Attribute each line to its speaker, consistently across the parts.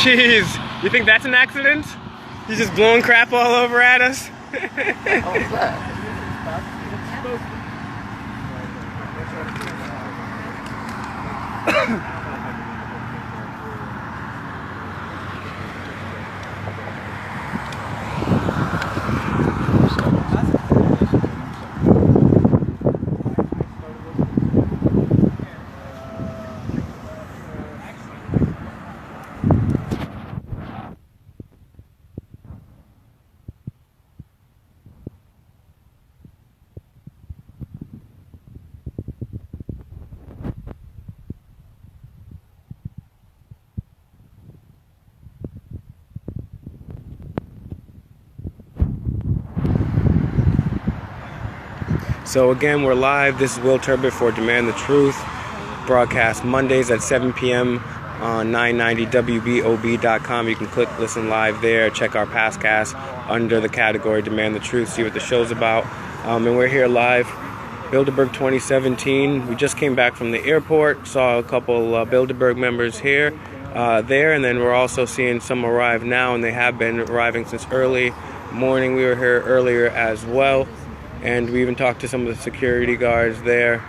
Speaker 1: Jeez, you think that's an accident? He's just blowing crap all over at us?
Speaker 2: How's that?
Speaker 1: So again, we're live. This is Will Turbot for Demand the Truth. Broadcast Mondays at 7 p.m. on 990wbob.com. You can click listen live there. Check our past casts under the category Demand the Truth. See what the show's about. And we're here live. Bilderberg 2017. We just came back from the airport. Saw a couple Bilderberg members here, there, and then we're also seeing some arrive now, and they have been arriving since early morning. We were here earlier as well. And we even talked to some of the security guards there.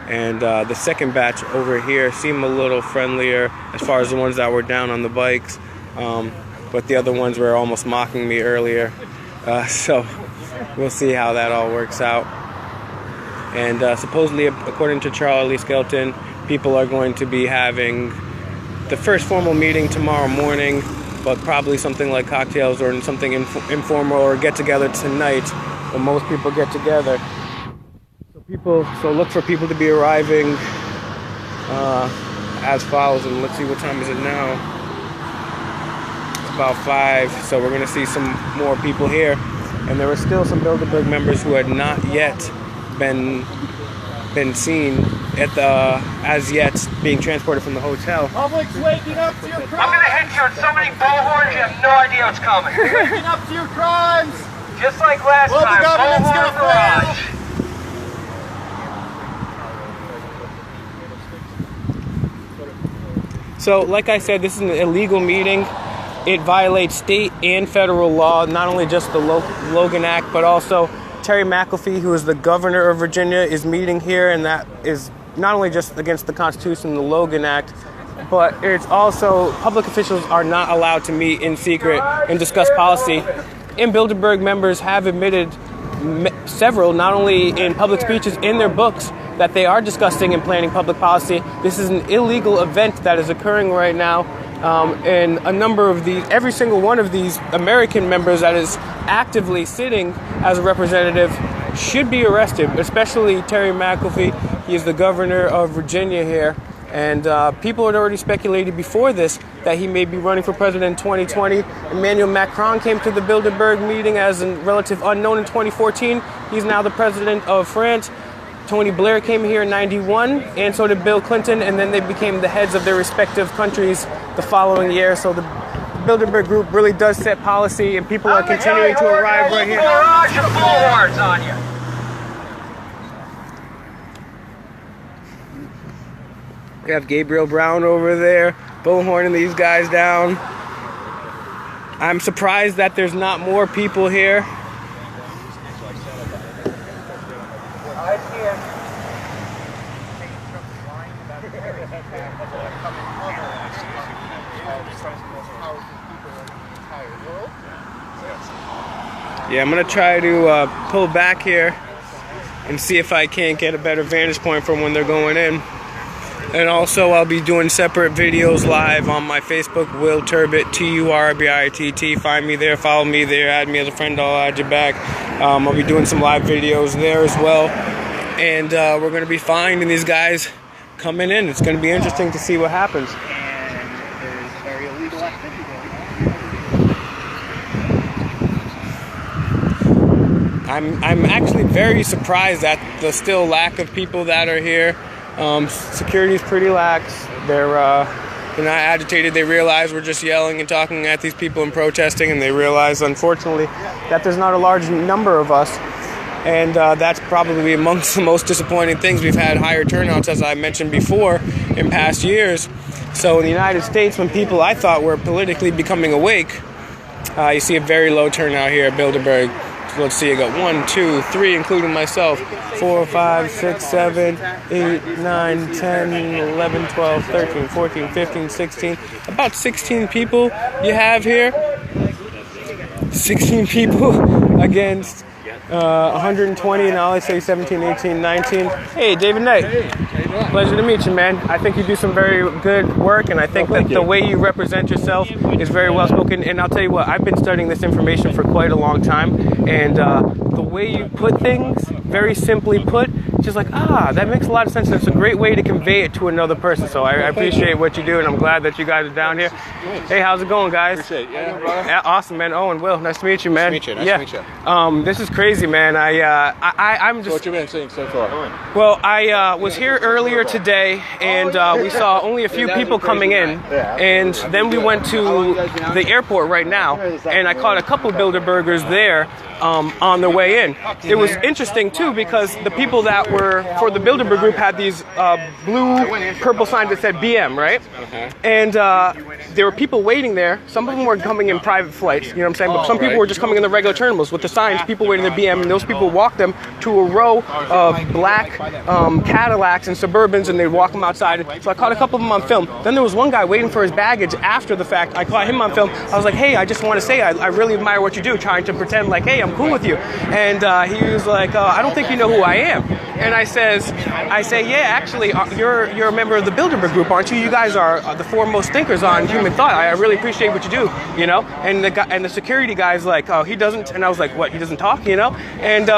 Speaker 1: And the second batch over here seem a little friendlier as far as the ones that were down on the bikes. But the other ones were almost mocking me earlier. So we'll see how that all works out. And supposedly, according to Charlie Skelton, people are going to be having the first formal meeting tomorrow morning, but probably something like cocktails or something informal or get together tonight. When most people get together. So look for people to be arriving as follows. And let's see, what time is it now? It's about 5. So we're going to see some more people here. And there were still some Bilderberg members who had not yet been seen at the as yet being transported from the hotel.
Speaker 3: Public's waking up to your crimes.
Speaker 4: I'm gonna hit you with so many bullhorns, you have no idea what's coming.
Speaker 3: You're waking up to your crimes.
Speaker 4: Just like last
Speaker 3: Well, the
Speaker 4: time,
Speaker 3: government's
Speaker 4: bullhorn
Speaker 3: gonna
Speaker 4: barrage.
Speaker 1: So, like I said, this is an illegal meeting. It violates state and federal law, not only just the Logan Act, but also Terry McAfee, who is the governor of Virginia, is meeting here, and that is not only just against the Constitution and the Logan Act, but it's also public officials are not allowed to meet in secret and discuss policy. And Bilderberg members have admitted several, not only in public speeches, in their books, that they are discussing and planning public policy. This is an illegal event that is occurring right now. And a number of these, every single one of these American members that is actively sitting as a representative should be arrested, especially Terry McAfee. He is the governor of Virginia here. And people had already speculated before this that he may be running for president in 2020. Emmanuel Macron came to the Bilderberg meeting as a relative unknown in 2014. He's now the president of France. Tony Blair came here in '91, and so did Bill Clinton, and then they became the heads of their respective countries the following year. So the Bilderberg group really does set policy, and people are continuing to arrive right here.
Speaker 4: Barrage of bullhorns on you.
Speaker 1: We have Gabriel Brown over there, bullhorning these guys down. I'm surprised that there's not more people here. Yeah, I'm gonna try to pull back here and see if I can't get a better vantage point from when they're going in. And also, I'll be doing separate videos live on my Facebook, Will Turbot, Turbitt. Find me there, follow me there, add me as a friend, I'll add you back. I'll be doing some live videos there as well. And we're going to be finding these guys coming in. It's going to be interesting to see what happens.
Speaker 3: And there's very illegal activity going on.
Speaker 1: I'm actually very surprised at the still lack of people that are here. Security is pretty lax. they're not agitated. They realize we're just yelling and talking at these people and protesting, and they realize, unfortunately, that there's not a large number of us. And that's probably amongst the most disappointing things. We've had higher turnouts, as I mentioned before, in past years. So in the United States, when people I thought were politically becoming awake, you see a very low turnout here at Bilderberg. Let's see, I got 1, 2, 3, including myself, 4, 5, 6, 7, 8, 9, 10, 11, 12, 13, 14, 15, 16. About 16 people you have here. 16 people against 120, and I'll say 17, 18, 19. Hey, David Knight.
Speaker 2: Hey, how you doing?
Speaker 1: Pleasure to meet you, man. I think you do some very good work, and I think that the way you represent yourself is very well spoken. And I'll tell you what, I've been studying this information for quite a long time, and the way you put things, very simply put, just like, that makes a lot of sense. And it's a great way to convey it to another person. So I appreciate what you do, and I'm glad that you guys are down here. Hey, how's it going, guys?
Speaker 2: Appreciate it.
Speaker 1: Yeah, awesome, man. Owen, Will, nice to meet you, man.
Speaker 2: Nice to meet you. Nice to meet you.
Speaker 1: This is crazy, man. I'm just.
Speaker 2: So what you been seeing so far?
Speaker 1: Well, I was here earlier today, and we saw only a few people coming in, and then we went to the airport right now, and I caught a couple Bilderbergers there on their way in. It was interesting too, because the people that were for the Bilderberg group had these blue, purple signs that said BM, right? And there were people waiting there. Some of them were coming in private flights, you know what I'm saying? But some people were just coming in the regular terminals with the signs, people waiting their BM, and those people walked them to a row of black Cadillacs and Suburbans, and they'd walk them outside. So I caught a couple of them on film. Then there was one guy waiting for his baggage after the fact. I caught him on film. I was like, hey, I just want to say I really admire what you do, trying to pretend like, hey, I'm cool with you. And he was like, I don't think you know who I am. And I say, yeah, actually, you're a member of the Bilderberg group, aren't you? You guys are the foremost thinkers on human thought. I really appreciate what you do, you know? And the security guy's like, oh, he doesn't. And I was like, what, he doesn't talk, you know? And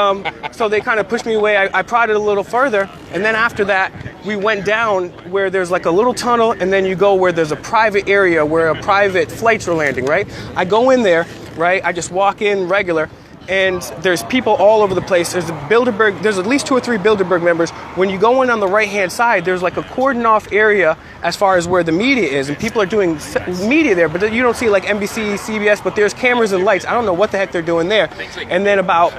Speaker 1: so they kind of pushed me away. I prodded a little further. And then after that, we went down where there's like a little tunnel, and then you go where there's a private area where private flights are landing, right? I go in there, right? I just walk in regular. And there's people all over the place. There's at least 2 or 3 Bilderberg members. When you go in on the right-hand side, there's like a cordoned-off area as far as where the media is, and people are doing media there, but you don't see like NBC, CBS, but there's cameras and lights. I don't know what the heck they're doing there. And then about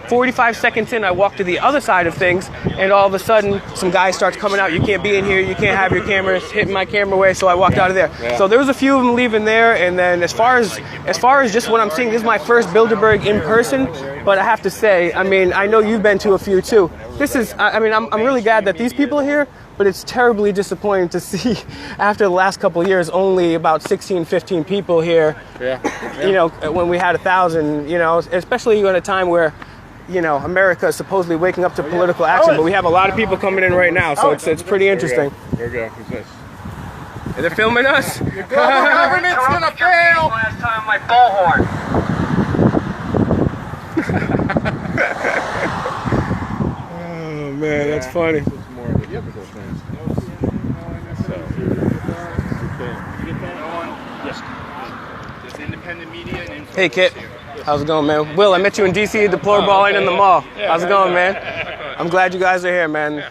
Speaker 1: 45 seconds in, I walk to the other side of things, and all of a sudden, some guy starts coming out. You can't be in here. You can't have your cameras. Hitting my camera away, so I walked out of there. Yeah. So there was a few of them leaving there, and then as far as just what I'm seeing, this is my first Bilderberg in person. But I have to say, I mean, I know you've been to a few too. I'm really glad that these people are here. But it's terribly disappointing to see, after the last couple of years, only about 16, 15 people here. Yeah. You know, when we had 1,000. You know, especially at a time where, you know, America is supposedly waking up to political action, but we have a lot of people coming in right now, so it's pretty interesting.
Speaker 2: There we go. Who's this?
Speaker 1: Are they filming us?
Speaker 3: Your government's gonna fail!
Speaker 4: Last time my bullhorn.
Speaker 1: Oh man, that's funny.
Speaker 2: This is more of the typical things.
Speaker 3: There's independent media and
Speaker 1: Hey Kit, how's it going, man? Will, I met you in DC, Deplorable in the mall. How's it going, man? I'm glad you guys are here, man.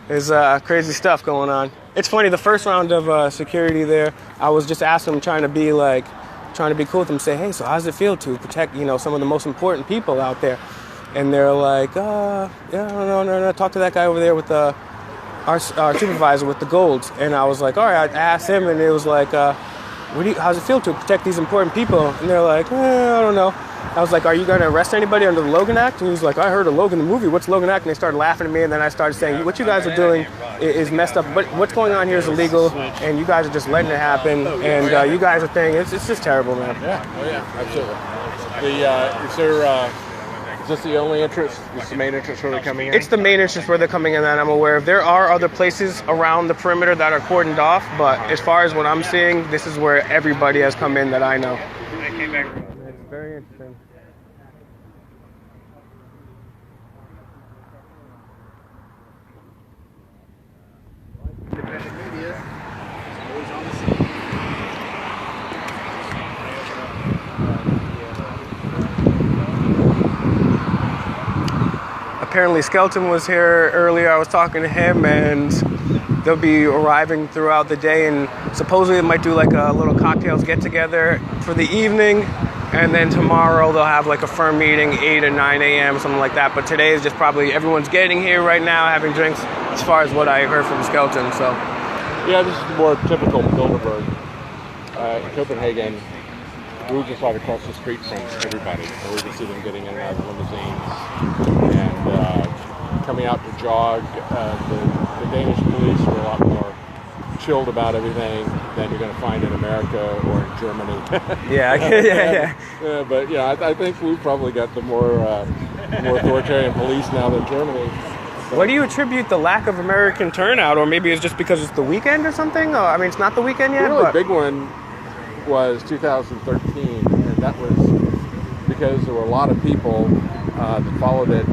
Speaker 1: There's crazy stuff going on. It's funny, the first round of security there, I was just asking them, trying to be cool with them, say, hey, so how does it feel to protect, you know, some of the most important people out there? And they're like, yeah, no, talk to that guy over there with our supervisor with the golds. And I was like, all right, I asked him, and it was like, how's it feel to protect these important people? And they're like, I don't know. I was like, are you going to arrest anybody under the Logan Act? And he was like, I heard of Logan the movie. What's Logan Act? And they started laughing at me, and then I started saying, what you guys are doing is messed up. But what's going on here is illegal, and you guys are just letting it happen. And you guys are saying it's just terrible, man.
Speaker 2: Yeah, oh yeah, absolutely. Is this the only entrance? This is the main entrance where they're coming in?
Speaker 1: It's the main entrance where they're coming in that I'm aware of. There are other places around the perimeter that are cordoned off, but as far as what I'm seeing, this is where everybody has come in that I know. It's very interesting.
Speaker 3: independent media is always on the scene.
Speaker 1: Apparently Skelton was here earlier. I was talking to him, and they'll be arriving throughout the day, and supposedly they might do like a little cocktails get together for the evening, and then tomorrow they'll have like a firm meeting 8 or 9 a.m. something like that. But today is just probably everyone's getting here right now, having drinks, as far as what I heard from Skelton. So
Speaker 2: yeah, this is more typical LDERBERG. In Copenhagen, we were just right across the street from everybody, and we could see them getting in and out of limousines and coming out to jog. The Danish police are a lot more chilled about everything than you're going to find in America or in Germany.
Speaker 1: yeah.
Speaker 2: But yeah, I think we've probably got the more authoritarian police now than Germany.
Speaker 1: What do you attribute the lack of American turnout, or maybe it's just because it's the weekend or something? I mean, it's not the weekend yet.
Speaker 2: The really
Speaker 1: but
Speaker 2: big one was 2013, and that was because there were a lot of people that followed it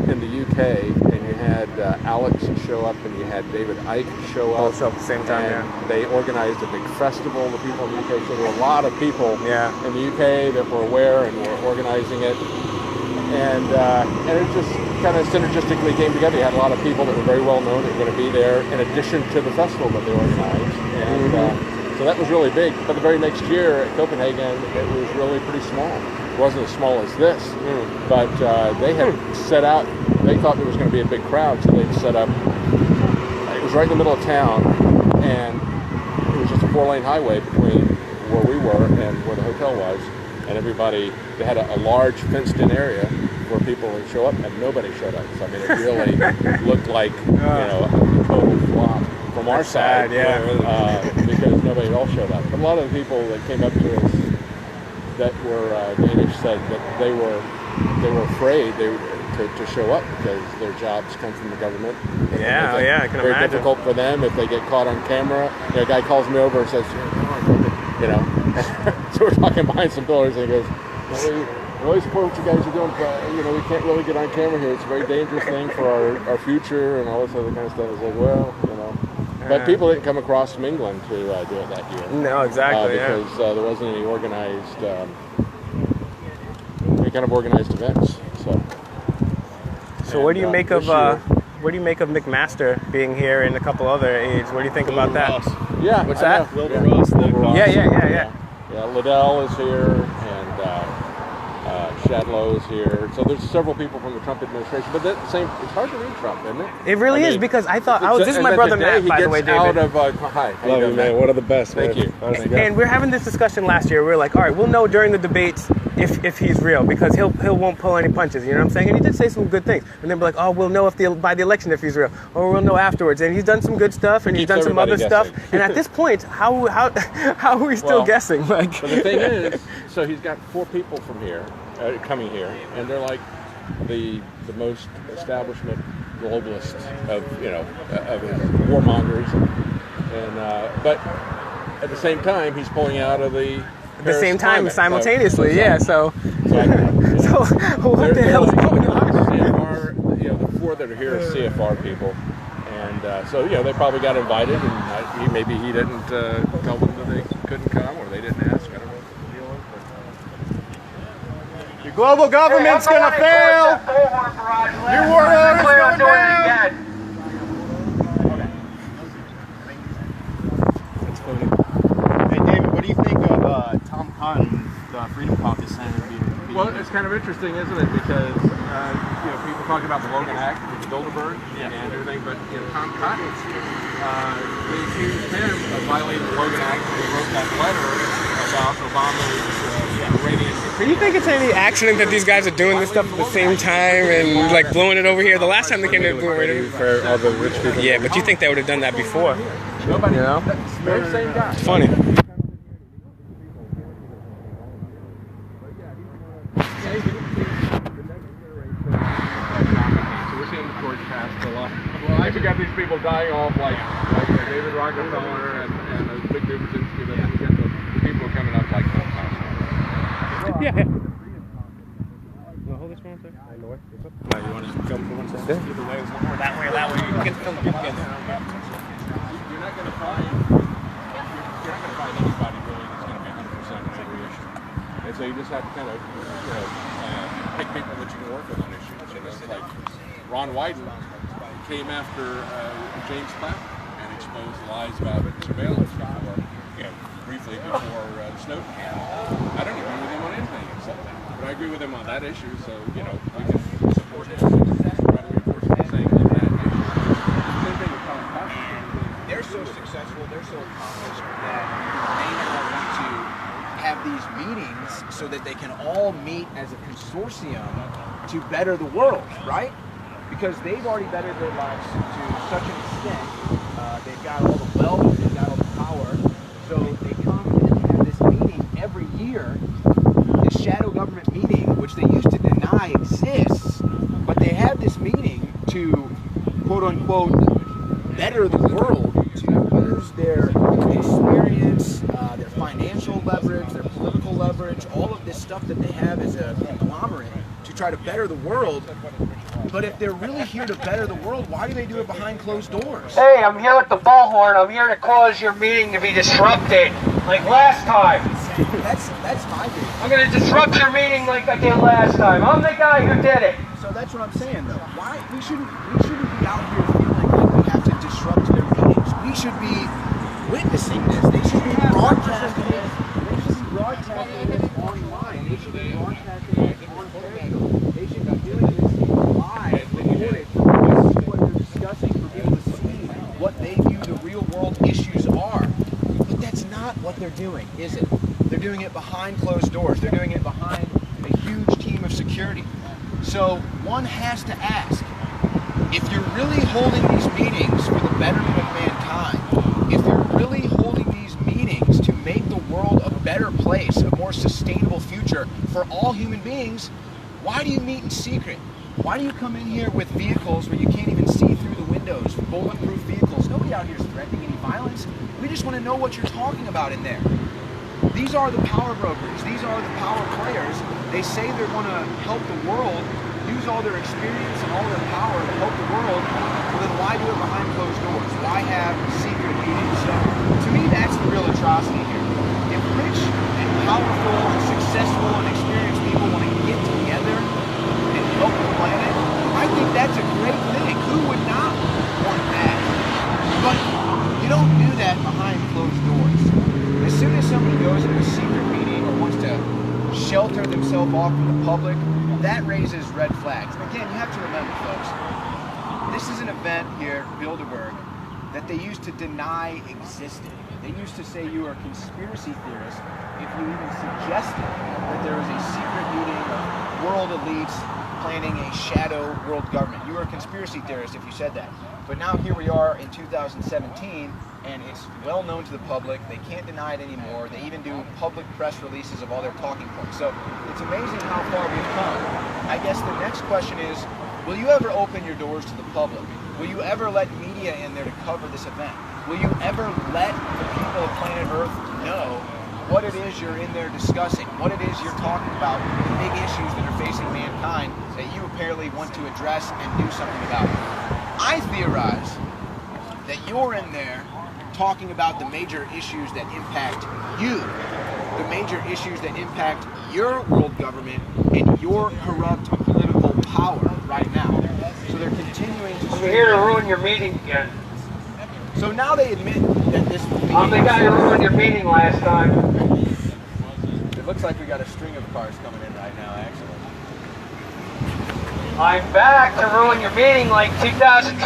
Speaker 2: in the UK, and you had Alex show up, and you had David Icke show up.
Speaker 1: Also at the same time,
Speaker 2: and they organized a big festival, the people in the UK. So there were a lot of people in the UK that were aware and were organizing it. And it just kind of synergistically came together. You had a lot of people that were very well known that were going to be there in addition to the festival that they organized. And so that was really big. But the very next year at Copenhagen, it was really pretty small. It wasn't as small as this, but they had set out, they thought there was going to be a big crowd, so they'd set up, it was right in the middle of town, and it was just a 4-lane highway between where we were and where the hotel was. And everybody, they had a large fenced-in area where people would show up, and nobody showed up. So I mean, it really looked like a total flop from our side, because nobody at all showed up. But a lot of the people that came up to us that were Danish said that they were afraid to show up because their jobs come from the government.
Speaker 1: I can imagine.
Speaker 2: Very difficult for them if they get caught on camera. A guy calls me over and says, so we're talking behind some pillars, and he goes, we really support what you guys are doing, but we can't really get on camera here. It's a very dangerous thing for our future and all this other kind of stuff. It's like, well, but people didn't come across from England to do it that year.
Speaker 1: No, exactly.
Speaker 2: Because there wasn't any organized, any kind of organized events.
Speaker 1: So what do you make of McMaster being here and a couple other aides? What do you think about that?
Speaker 2: Yeah,
Speaker 1: what's that?
Speaker 3: Wilbur Ross.
Speaker 1: Yeah.
Speaker 2: Liddell is here, and Shadlow is here. So there's several people from the Trump administration, but at the same, it's hard to read Trump, isn't it?
Speaker 1: It really is, because I thought this is my brother Matt, by the way, David.
Speaker 2: Hi,
Speaker 5: love you, man. One of the best.
Speaker 2: Thank you.
Speaker 1: And we're having this discussion last year. We're like, all right, we'll know during the debates if he's real, because he won't pull any punches. You know what I'm saying? And he did say some good things. And then we're like, oh, we'll know by the election if he's real, or we'll know afterwards. And he's done some good stuff, and he's done some other stuff. And at this point, how are we still guessing? Like,
Speaker 2: but the thing is, so he's got 4 people from here coming here, and they're like the most establishment globalists of warmongers, and but at the same time he's pulling out of the
Speaker 1: same time simultaneously. So what the
Speaker 2: they're
Speaker 1: hell is going on?
Speaker 2: The 4 that are here are CFR people, and so they probably got invited, and maybe he didn't tell them that they couldn't come, or they didn't ask. I don't know what the deal is, but
Speaker 3: Your global government's gonna fail. Your world is going down.
Speaker 5: That's funny.
Speaker 3: Hey David, what do you think of Tom Cotton, the Freedom Caucus senator, being
Speaker 2: well, it's kind of interesting, isn't it? Because people talk about the Logan Act, the LDERBERG, and everything, but Tom Cotton, they accused him of violating the Logan Act. He wrote that letter about Obama's Iranian.
Speaker 1: Do you think it's any accident that these guys are doing this stuff at the same time and like blowing it over here? The last time they came to do it,
Speaker 5: For all the rich people.
Speaker 1: yeah, but you think they would have done that before?
Speaker 2: Nobody, very same guy.
Speaker 1: It's funny.
Speaker 2: Well, I got these people dying off like David Rockefeller and those big dudes. You got the people coming up like Tom Cotton.
Speaker 1: Yeah. No, hold this one second. I know it. What's up? No, you want to come for one second? Either way, or that way or that way. You can get the film again.
Speaker 2: You're not going to find anybody really that's going to be 100% on every issue. And so you just have to kind of pick people that you can work with on issues. It's like Ron Wyden came after James Clapper. those lies about surveillance before, briefly before the Snowden. I don't agree with him on anything except that, but I agree with him on that issue. So we can support it. Try to reinforce what he's saying on that issue. Same thing with Colin Powell.
Speaker 6: They're so successful, they're so accomplished that they now want to have these meetings so that they can all meet as a consortium to better the world, right? Because they've already bettered their lives to such an extent. They've got all the wealth, they've got all the power. So they come and have this meeting every year, this shadow government meeting, which they used to deny exists, but they have this meeting to, quote unquote, better the world, to use their experience, their financial leverage, their political leverage, all of this stuff that they have as a conglomerate to try to better the world. But if they're really here to better the world, why do they do it behind closed doors?
Speaker 4: Hey, I'm here with the bullhorn. I'm here to cause your meeting to be disrupted, like last time.
Speaker 6: That's my view.
Speaker 4: I'm going to disrupt your meeting like I did last time. I'm the guy who did it.
Speaker 6: So that's what I'm saying, though. Why we shouldn't be out here feeling like we have to disrupt their meetings. We should be witnessing this. They should be broadcasting it. They should be broadcasting this online. They should be broadcasting it on Facebook. They should be doing this live, recorded, to see what they're discussing, for people to see what they view the real world issues are. But that's not what they're doing, is it? They're doing it behind closed doors. They're doing it behind a huge team of security. So one has to ask, if you're really holding these meetings for the betterment of mankind, if you're really holding these meetings to make the world a better place, a more sustainable future for all human beings, why do you meet in secret? Why do you come in here with vehicles where you can't even see through the windows, bulletproof vehicles? Nobody out here is threatening any violence. We just want to know what you're talking about in there. These are the power brokers. These are the power players. They say they want to help the world, use all their experience and all their power to help the world. Well, then why do it behind closed doors? Why have secret meetings? So, to me, that's the real atrocity here. If rich and powerful and successful and experienced people want to get together and help the planet, I think that's a great thing. Who would not want that? But you don't do that behind closed doors. As soon as somebody goes into a secret meeting or wants to shelter themselves off from the public, that raises red flags. Again, you have to remember, folks, this is an event here, Bilderberg, that they used to deny existed. They used to say you are a conspiracy theorist if you even suggested that there was a secret meeting of world elites planning a shadow world government. You were a conspiracy theorist if you said that. But now here we are in 2017, and it's well known to the public. They can't deny it anymore. They even do public press releases of all their talking points. So it's amazing how far we've come. I guess the next question is, will you ever open your doors to the public? Will you ever let media in there to cover this event? Will you ever let the people of planet Earth know what it is you're in there discussing, what it is you're talking about, the big issues that are facing mankind that you apparently want to address and do something about? I theorize that you're in there talking about the major issues that impact you, the major issues that impact your world government and your corrupt political power right now. So they're continuing to...
Speaker 4: I'm here to ruin your meeting again.
Speaker 6: So now they admit that this meeting...
Speaker 4: I'm the guy who ruined your meeting last time.
Speaker 6: It looks like we got a string of cars coming in right now, actually.
Speaker 4: I'm back to ruin your meeting like 2012.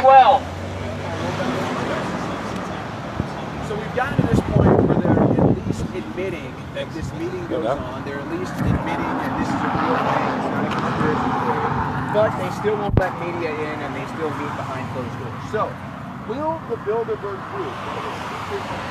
Speaker 6: So we've gotten to this point where they're at least admitting that this meeting goes on. They're at least admitting that this is a real thing. It's not a conspiracy theory. But they still won't let media in, and they still meet behind closed doors. So, will the Bilderberg group, that is secret